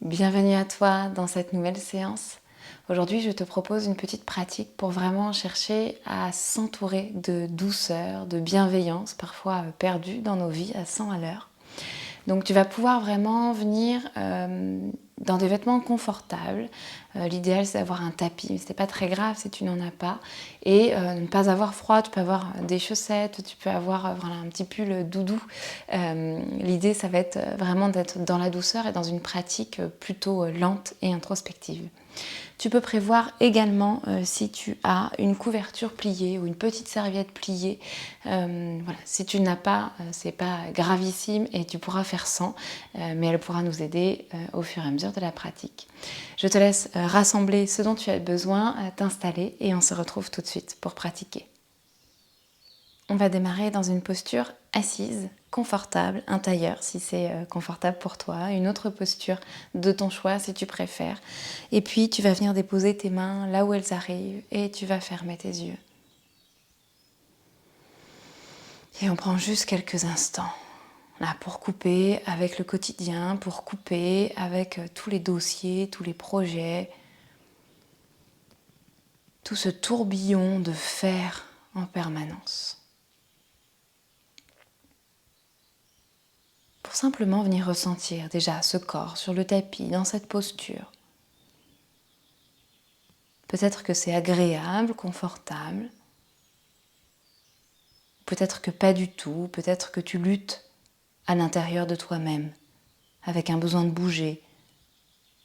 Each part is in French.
Bienvenue à toi dans cette nouvelle séance. Aujourd'hui, je te propose une petite pratique pour vraiment chercher à s'entourer de douceur, de bienveillance, parfois perdue dans nos vies à 100 à l'heure. Donc tu vas pouvoir vraiment venir dans des vêtements confortables. L'idéal c'est d'avoir un tapis, mais ce n'est pas très grave si tu n'en as pas. Et ne pas avoir froid, tu peux avoir des chaussettes, tu peux avoir voilà, un petit pull doudou. L'idée ça va être vraiment d'être dans la douceur et dans une pratique plutôt lente et introspective. Tu peux prévoir également si tu as une couverture pliée ou une petite serviette pliée. Voilà. Si tu n'as pas, c'est pas gravissime et tu pourras faire sans, mais elle pourra nous aider au fur et à mesure de la pratique. Je te laisse rassembler ce dont tu as besoin, t'installer et on se retrouve tout de suite pour pratiquer. On va démarrer dans une posture assise, confortable, un tailleur si c'est confortable pour toi, une autre posture de ton choix si tu préfères. Et puis tu vas venir déposer tes mains là où elles arrivent et tu vas fermer tes yeux. Et on prend juste quelques instants là pour couper avec le quotidien, pour couper avec tous les dossiers, tous les projets, tout ce tourbillon de faire en permanence. Pour simplement venir ressentir déjà ce corps sur le tapis, dans cette posture. Peut-être que c'est agréable, confortable. Peut-être que pas du tout. Peut-être que tu luttes à l'intérieur de toi-même, avec un besoin de bouger,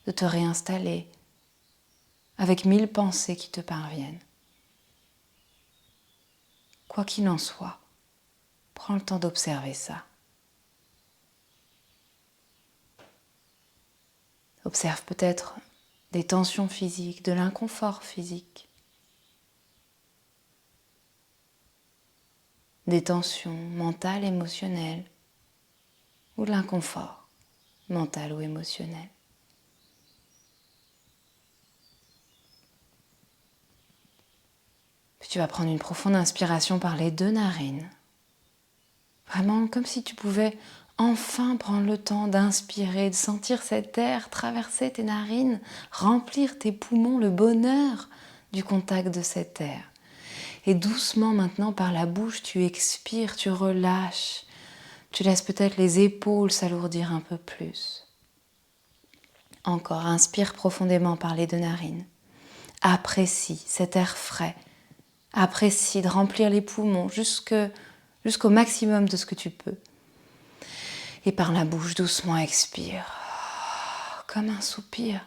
de te réinstaller, avec 1000 pensées qui te parviennent. Quoi qu'il en soit, prends le temps d'observer ça. Observe peut-être des tensions physiques, de l'inconfort physique, des tensions mentales, émotionnelles, ou de l'inconfort mental ou émotionnel. Puis tu vas prendre une profonde inspiration par les 2 narines. Vraiment comme si tu pouvais enfin prendre le temps d'inspirer, de sentir cet air traverser tes narines, remplir tes poumons, le bonheur du contact de cet air. Et doucement maintenant par la bouche, tu expires, tu relâches. Tu laisses peut-être les épaules s'alourdir un peu plus. Encore, inspire profondément par les 2 narines. Apprécie cet air frais. Apprécie de remplir les poumons jusqu'au maximum de ce que tu peux. Et par la bouche, doucement expire, comme un soupir.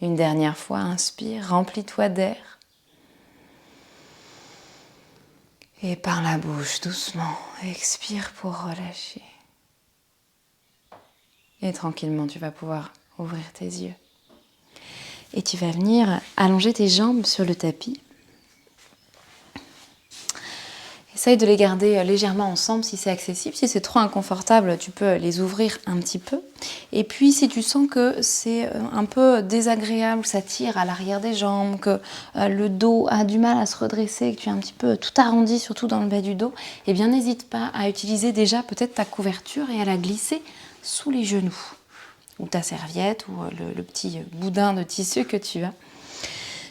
Une dernière fois, inspire, remplis-toi d'air. Et par la bouche, doucement, expire pour relâcher. Et tranquillement, tu vas pouvoir ouvrir tes yeux. Et tu vas venir allonger tes jambes sur le tapis. Essaye de les garder légèrement ensemble si c'est accessible. Si c'est trop inconfortable, tu peux les ouvrir un petit peu. Et puis, si tu sens que c'est un peu désagréable, ça tire à l'arrière des jambes, que le dos a du mal à se redresser, que tu es un petit peu tout arrondi, surtout dans le bas du dos, eh bien, n'hésite pas à utiliser déjà peut-être ta couverture et à la glisser sous les genoux. Ou ta serviette, ou le petit boudin de tissu que tu as.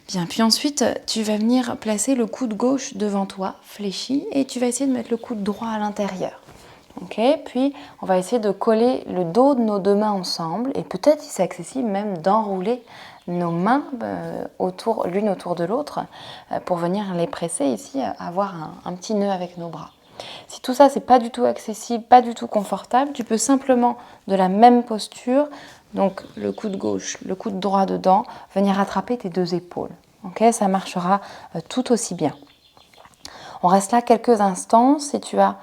Bien, puis ensuite, tu vas venir placer le coude gauche devant toi, fléchi, et tu vas essayer de mettre le coude droit à l'intérieur. Ok, puis on va essayer de coller le dos de nos 2 mains ensemble, et peut-être, si c'est accessible, même d'enrouler nos mains l'une autour de l'autre, pour venir les presser ici, avoir un petit nœud avec nos bras. Si tout ça, c'est pas du tout accessible, pas du tout confortable, tu peux simplement, de la même posture, donc le coude gauche, le coude droit dedans, venir attraper tes 2 épaules. Okay, ça marchera tout aussi bien. On reste là quelques instants. Si tu as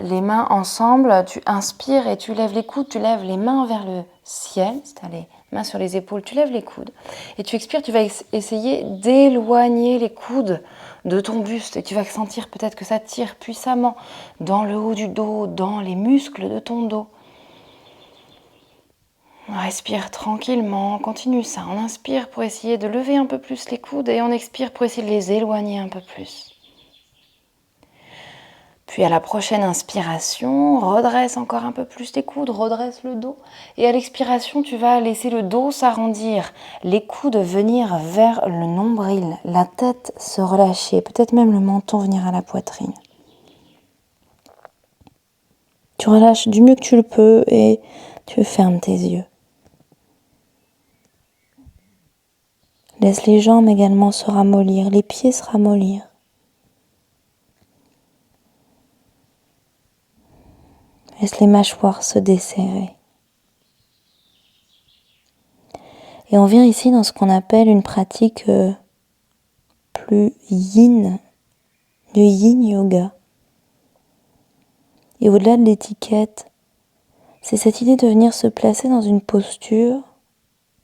les mains ensemble, tu inspires et tu lèves les coudes, tu lèves les mains vers le ciel. Si tu as les mains sur les épaules, tu lèves les coudes. Et tu expires, tu vas essayer d'éloigner les coudes de ton buste. Et tu vas sentir peut-être que ça tire puissamment dans le haut du dos, dans les muscles de ton dos. On respire tranquillement, on continue ça. On inspire pour essayer de lever un peu plus les coudes et on expire pour essayer de les éloigner un peu plus. Puis à la prochaine inspiration, redresse encore un peu plus tes coudes, redresse le dos. Et à l'expiration, tu vas laisser le dos s'arrondir, les coudes venir vers le nombril, la tête se relâcher, peut-être même le menton venir à la poitrine. Tu relâches du mieux que tu le peux et tu fermes tes yeux. Laisse les jambes également se ramollir, les pieds se ramollir. Laisse les mâchoires se desserrer. Et on vient ici dans ce qu'on appelle une pratique plus yin, du yin yoga. Et au-delà de l'étiquette, c'est cette idée de venir se placer dans une posture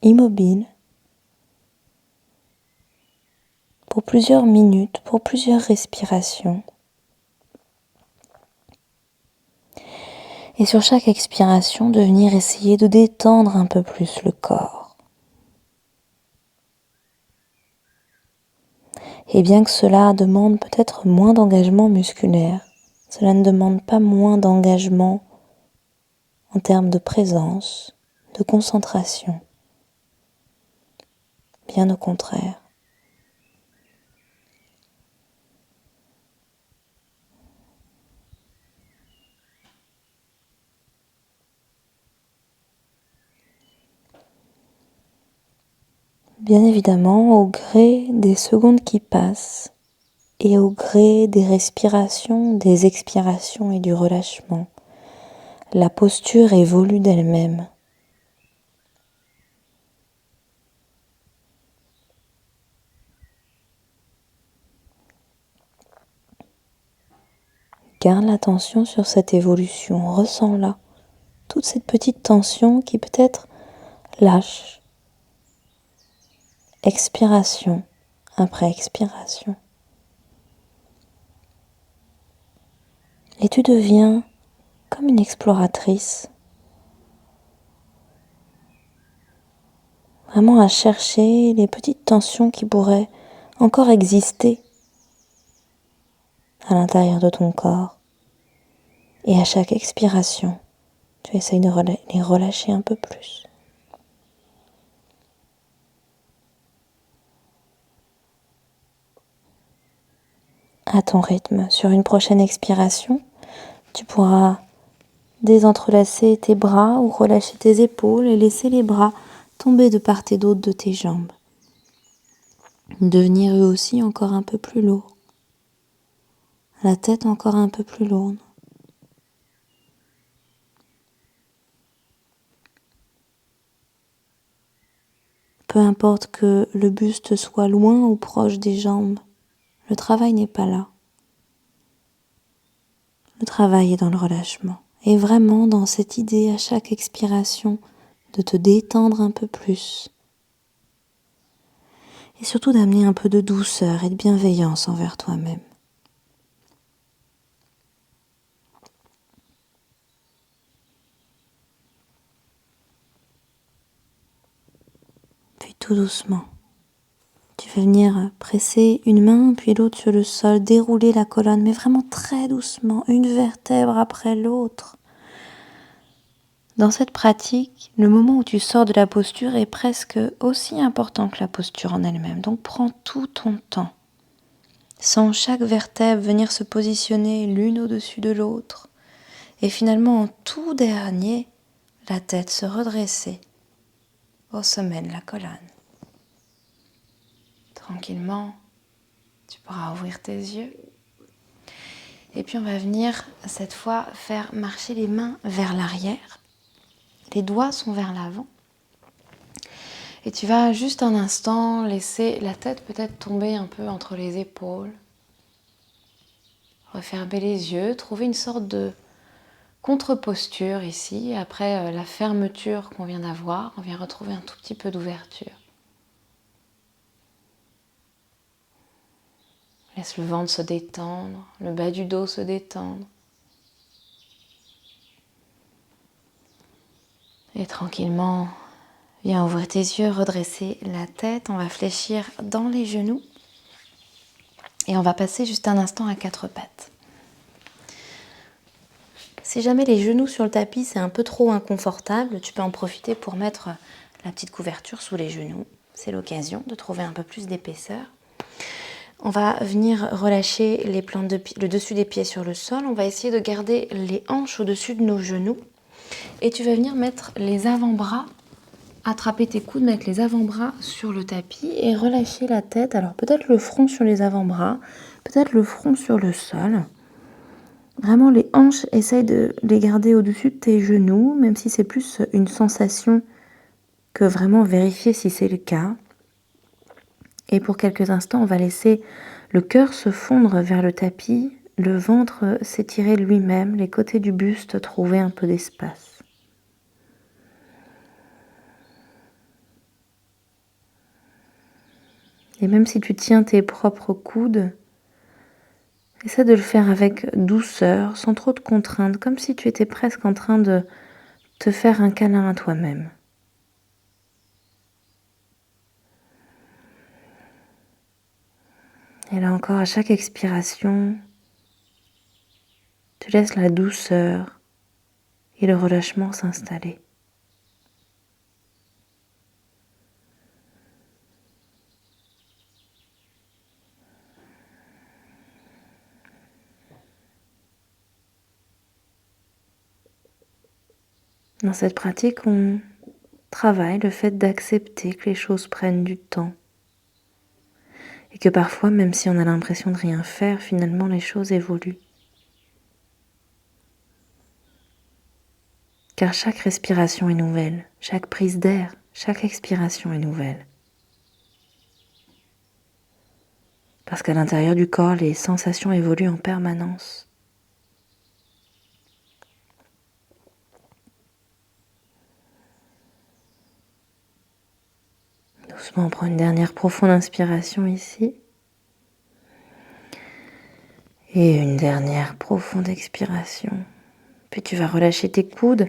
immobile pour plusieurs minutes, pour plusieurs respirations. Et sur chaque expiration, de venir essayer de détendre un peu plus le corps. Et bien que cela demande peut-être moins d'engagement musculaire, cela ne demande pas moins d'engagement en termes de présence, de concentration. Bien au contraire. Bien évidemment, au gré des secondes qui passent et au gré des respirations, des expirations et du relâchement, la posture évolue d'elle-même. Garde l'attention sur cette évolution, ressens-la, toute cette petite tension qui peut-être lâche. Expiration après expiration. Et tu deviens comme une exploratrice, vraiment à chercher les petites tensions qui pourraient encore exister à l'intérieur de ton corps. Et à chaque expiration, tu essayes de les relâcher un peu plus. À ton rythme, sur une prochaine expiration, tu pourras désentrelacer tes bras ou relâcher tes épaules et laisser les bras tomber de part et d'autre de tes jambes. Devenir eux aussi encore un peu plus lourds. La tête encore un peu plus lourde. Peu importe que le buste soit loin ou proche des jambes, le travail n'est pas là. Le travail est dans le relâchement. Et vraiment dans cette idée à chaque expiration de te détendre un peu plus. Et surtout d'amener un peu de douceur et de bienveillance envers toi-même. Puis tout doucement, tu vas venir presser une main puis l'autre sur le sol, dérouler la colonne, mais vraiment très doucement, une vertèbre après l'autre. Dans cette pratique, le moment où tu sors de la posture est presque aussi important que la posture en elle-même. Donc prends tout ton temps. Sens chaque vertèbre venir se positionner l'une au-dessus de l'autre. Et finalement, en tout dernier, la tête se redresser au sommet de la colonne. Tranquillement, tu pourras ouvrir tes yeux. Et puis on va venir cette fois faire marcher les mains vers l'arrière. Les doigts sont vers l'avant. Et tu vas juste un instant laisser la tête peut-être tomber un peu entre les épaules. Refermer les yeux, trouver une sorte de contre-posture ici. Après la fermeture qu'on vient d'avoir, on vient retrouver un tout petit peu d'ouverture. Laisse le ventre se détendre, le bas du dos se détendre. Et tranquillement, viens ouvrir tes yeux, redresser la tête. On va fléchir dans les genoux. Et on va passer juste un instant à quatre pattes. Si jamais les genoux sur le tapis, c'est un peu trop inconfortable, tu peux en profiter pour mettre la petite couverture sous les genoux. C'est l'occasion de trouver un peu plus d'épaisseur. On va venir relâcher les plantes le dessus des pieds sur le sol. On va essayer de garder les hanches au-dessus de nos genoux. Et tu vas venir mettre les avant-bras, attraper tes coudes, mettre les avant-bras sur le tapis et relâcher la tête. Alors peut-être le front sur les avant-bras, peut-être le front sur le sol. Vraiment les hanches, essaye de les garder au-dessus de tes genoux, même si c'est plus une sensation que vraiment vérifier si c'est le cas. Et pour quelques instants, on va laisser le cœur se fondre vers le tapis, le ventre s'étirer lui-même, les côtés du buste trouver un peu d'espace. Et même si tu tiens tes propres coudes, essaie de le faire avec douceur, sans trop de contraintes, comme si tu étais presque en train de te faire un câlin à toi-même. Et là encore, à chaque expiration, tu laisses la douceur et le relâchement s'installer. Dans cette pratique, on travaille le fait d'accepter que les choses prennent du temps. Et que parfois, même si on a l'impression de rien faire, finalement les choses évoluent. Car chaque respiration est nouvelle, chaque prise d'air, chaque expiration est nouvelle. Parce qu'à l'intérieur du corps, les sensations évoluent en permanence. Doucement, on prend une dernière profonde inspiration ici. Et une dernière profonde expiration. Puis tu vas relâcher tes coudes,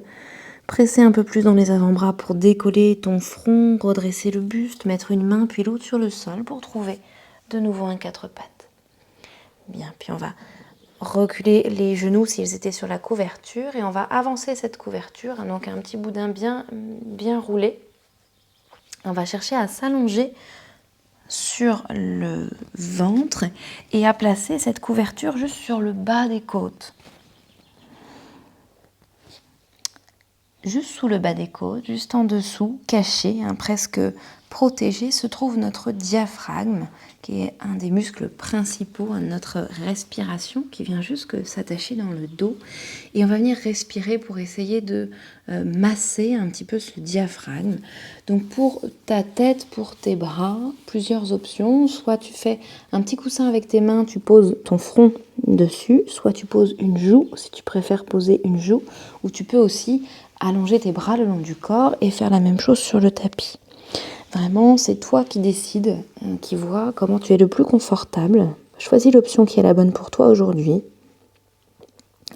presser un peu plus dans les avant-bras pour décoller ton front, redresser le buste, mettre une main puis l'autre sur le sol pour trouver de nouveau un quatre pattes. Bien, puis on va reculer les genoux s'ils étaient sur la couverture et on va avancer cette couverture, donc un petit boudin bien roulé. On va chercher à s'allonger sur le ventre et à placer cette couverture juste sur le bas des côtes. Juste sous le bas des côtes, juste en dessous, caché, presque protégé, se trouve notre diaphragme, qui est un des muscles principaux de notre respiration, qui vient juste s'attacher dans le dos. Et on va venir respirer pour essayer de masser un petit peu ce diaphragme. Donc pour ta tête, pour tes bras, plusieurs options. Soit tu fais un petit coussin avec tes mains, tu poses ton front dessus, soit tu poses une joue, si tu préfères poser une joue, ou tu peux aussi allonger tes bras le long du corps et faire la même chose sur le tapis. Vraiment, c'est toi qui décides, qui vois comment tu es le plus confortable. Choisis l'option qui est la bonne pour toi aujourd'hui.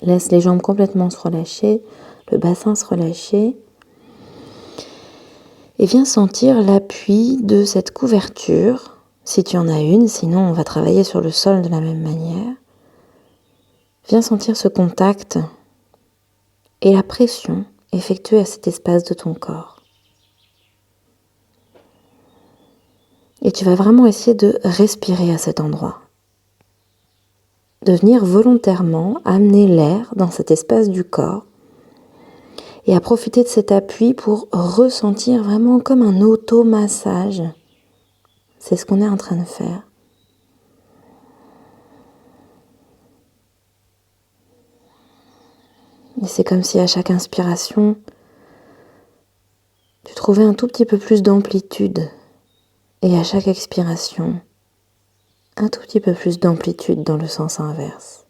Laisse les jambes complètement se relâcher, le bassin se relâcher. Et viens sentir l'appui de cette couverture, si tu en as une, sinon on va travailler sur le sol de la même manière. Viens sentir ce contact et la pression effectuée à cet espace de ton corps. Et tu vas vraiment essayer de respirer à cet endroit. De venir volontairement amener l'air dans cet espace du corps et à profiter de cet appui pour ressentir vraiment comme un automassage. C'est ce qu'on est en train de faire. Et c'est comme si à chaque inspiration, tu trouvais un tout petit peu plus d'amplitude. Et à chaque expiration, un tout petit peu plus d'amplitude dans le sens inverse.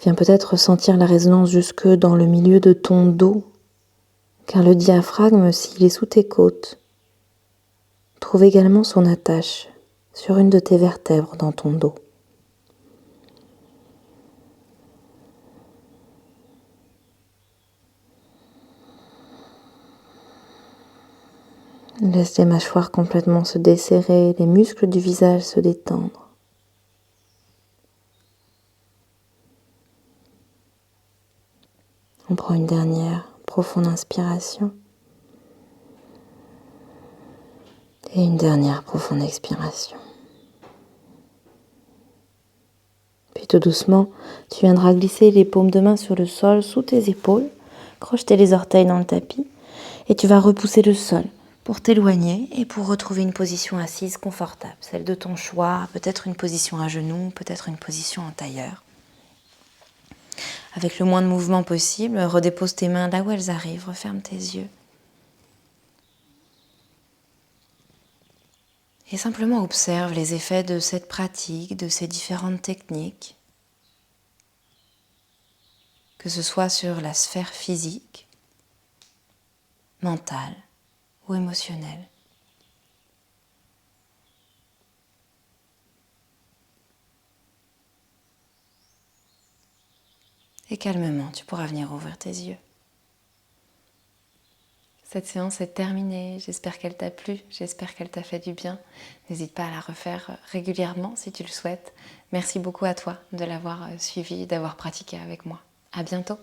Viens peut-être ressentir la résonance jusque dans le milieu de ton dos, car le diaphragme, s'il est sous tes côtes, trouve également son attache sur une de tes vertèbres dans ton dos. Laisse les mâchoires complètement se desserrer, les muscles du visage se détendre. On prend une dernière profonde inspiration. Et une dernière profonde expiration. Puis tout doucement, tu viendras glisser les paumes de main sur le sol sous tes épaules, crocheter les orteils dans le tapis et tu vas repousser le sol pour t'éloigner et pour retrouver une position assise confortable, celle de ton choix, peut-être une position à genoux, peut-être une position en tailleur. Avec le moins de mouvement possible, redépose tes mains là où elles arrivent, referme tes yeux. Et simplement observe les effets de cette pratique, de ces différentes techniques, que ce soit sur la sphère physique, mentale ou émotionnelle. Et calmement, tu pourras venir ouvrir tes yeux. Cette séance est terminée, j'espère qu'elle t'a plu, j'espère qu'elle t'a fait du bien. N'hésite pas à la refaire régulièrement si tu le souhaites. Merci beaucoup à toi de l'avoir suivi, d'avoir pratiqué avec moi. À bientôt.